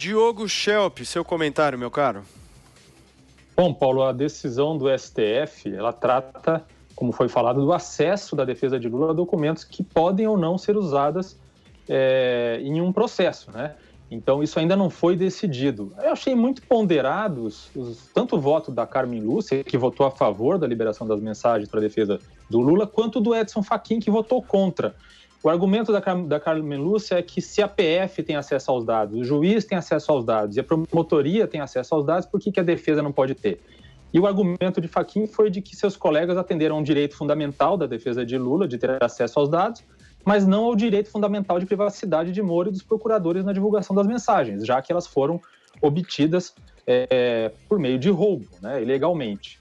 Diogo Schelp, seu comentário, meu caro. Bom, Paulo, a decisão do STF, ela trata, como foi falado, do acesso da defesa de Lula a documentos que podem ou não ser usados em um processo, né? Então, isso ainda não foi decidido. Eu achei muito ponderados tanto o voto da Carmen Lúcia, que votou a favor da liberação das mensagens para a defesa do Lula, quanto do Edson Fachin, que votou contra. O argumento da Carmen Lúcia é que se a PF tem acesso aos dados, o juiz tem acesso aos dados e a promotoria tem acesso aos dados, por que a defesa não pode ter? E o argumento de Fachin foi de que seus colegas atenderam a um direito fundamental da defesa de Lula, de ter acesso aos dados, mas não ao direito fundamental de privacidade de Moro e dos procuradores na divulgação das mensagens, já que elas foram obtidas por meio de roubo, né, ilegalmente.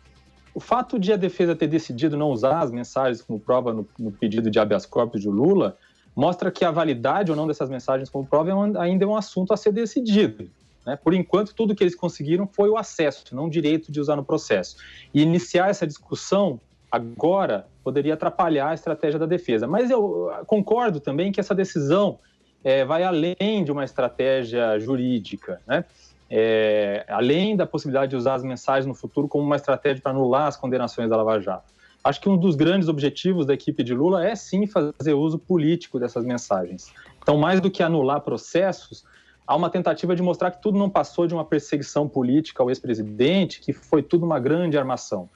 O fato de a defesa ter decidido não usar as mensagens como prova no pedido de habeas corpus de Lula mostra que a validade ou não dessas mensagens como prova ainda é um assunto a ser decidido, né? Por enquanto, tudo que eles conseguiram foi o acesso, não o direito de usar no processo. E iniciar essa discussão agora poderia atrapalhar a estratégia da defesa. Mas eu concordo também que essa decisão vai além de uma estratégia jurídica, né? Além da possibilidade de usar as mensagens no futuro como uma estratégia para anular as condenações da Lava Jato. Acho que um dos grandes objetivos da equipe de Lula é sim fazer uso político dessas mensagens. Então, mais do que anular processos, há uma tentativa de mostrar que tudo não passou de uma perseguição política ao ex-presidente, que foi tudo uma grande armação.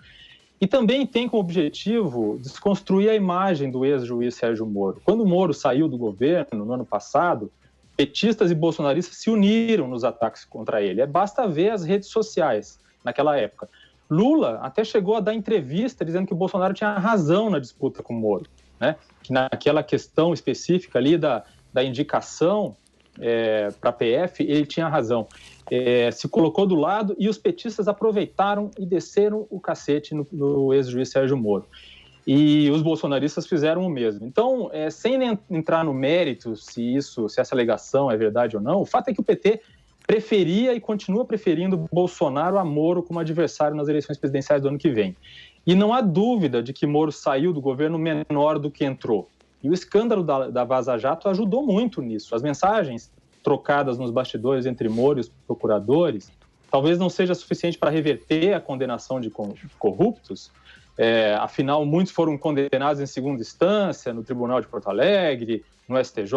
E também tem como objetivo desconstruir a imagem do ex-juiz Sérgio Moro. Quando o Moro saiu do governo no ano passado, petistas e bolsonaristas se uniram nos ataques contra ele. Basta ver as redes sociais naquela época. Lula até chegou a dar entrevista dizendo que o Bolsonaro tinha razão na disputa com o Moro, né? Que naquela questão específica ali da indicação para a PF, ele tinha razão. Se colocou do lado e os petistas aproveitaram e desceram o cacete no ex-juiz Sérgio Moro. E os bolsonaristas fizeram o mesmo. Então, sem entrar no mérito se essa alegação é verdade ou não, o fato é que o PT preferia e continua preferindo Bolsonaro a Moro como adversário nas eleições presidenciais do ano que vem. E não há dúvida de que Moro saiu do governo menor do que entrou. E o escândalo da Vaza Jato ajudou muito nisso. As mensagens trocadas nos bastidores entre Moro e os procuradores talvez não seja suficiente para reverter a condenação de corruptos. Afinal, muitos foram condenados em segunda instância, no Tribunal de Porto Alegre, no STJ,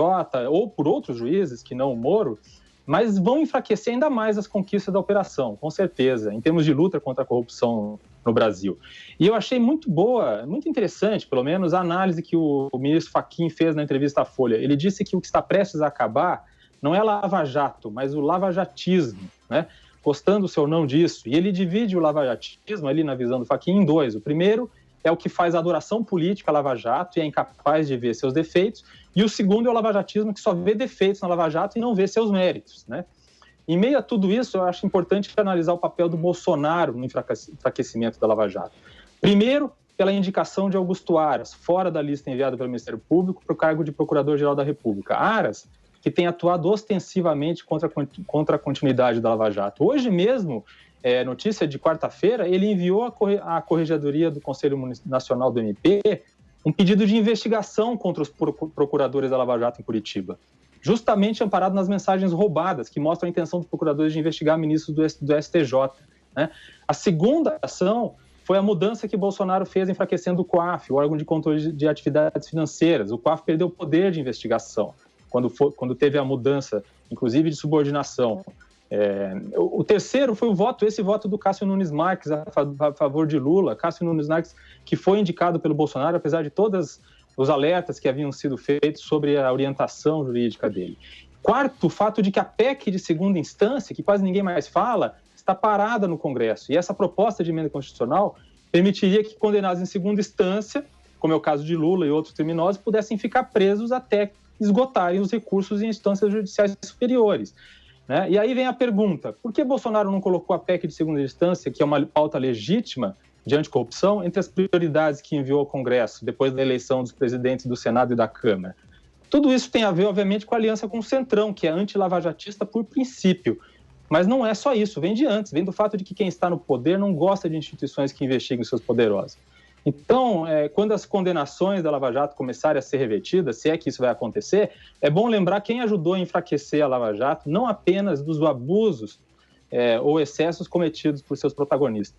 ou por outros juízes que não o Moro, mas vão enfraquecer ainda mais as conquistas da operação, com certeza, em termos de luta contra a corrupção no Brasil. E eu achei muito boa, muito interessante, pelo menos, a análise que o ministro Fachin fez na entrevista à Folha. Ele disse que o que está prestes a acabar não é Lava Jato, mas o lavajatismo, né? Gostando-se ou não disso. E ele divide o lavajatismo, ali na visão do Fachin, em dois. O primeiro é o que faz a adoração política à Lava Jato e é incapaz de ver seus defeitos. E o segundo é o lavajatismo, que só vê defeitos na Lava Jato e não vê seus méritos, né? Em meio a tudo isso, eu acho importante analisar o papel do Bolsonaro no enfraquecimento da Lava Jato. Primeiro, pela indicação de Augusto Aras, fora da lista enviada pelo Ministério Público, para o cargo de Procurador-Geral da República. Aras, que tem atuado ostensivamente contra a continuidade da Lava Jato. Hoje mesmo, notícia de quarta-feira, ele enviou à Corregedoria do Conselho Nacional do MP um pedido de investigação contra os procuradores da Lava Jato em Curitiba, justamente amparado nas mensagens roubadas, que mostram a intenção dos procuradores de investigar ministros do STJ. Né? A segunda ação foi a mudança que Bolsonaro fez enfraquecendo o COAF, o órgão de controle de atividades financeiras. O COAF perdeu o poder de investigação quando teve a mudança, inclusive de subordinação. O terceiro foi esse voto do Cássio Nunes Marques a favor de Lula. Cássio Nunes Marques, que foi indicado pelo Bolsonaro, apesar de todos os alertas que haviam sido feitos sobre a orientação jurídica dele. Quarto, o fato de que a PEC de segunda instância, que quase ninguém mais fala, está parada no Congresso. E essa proposta de emenda constitucional permitiria que condenados em segunda instância, como é o caso de Lula e outros criminosos, pudessem ficar presos até esgotarem os recursos em instâncias judiciais superiores. Né? E aí vem a pergunta, por que Bolsonaro não colocou a PEC de segunda instância, que é uma pauta legítima de anticorrupção, entre as prioridades que enviou ao Congresso depois da eleição dos presidentes do Senado e da Câmara? Tudo isso tem a ver, obviamente, com a aliança com o Centrão, que é anti-lavajatista por princípio. Mas não é só isso, vem de antes, vem do fato de que quem está no poder não gosta de instituições que investiguem seus poderosos. Então, quando as condenações da Lava Jato começarem a ser revertidas, se é que isso vai acontecer, é bom lembrar quem ajudou a enfraquecer a Lava Jato, não apenas dos abusos ou excessos cometidos por seus protagonistas.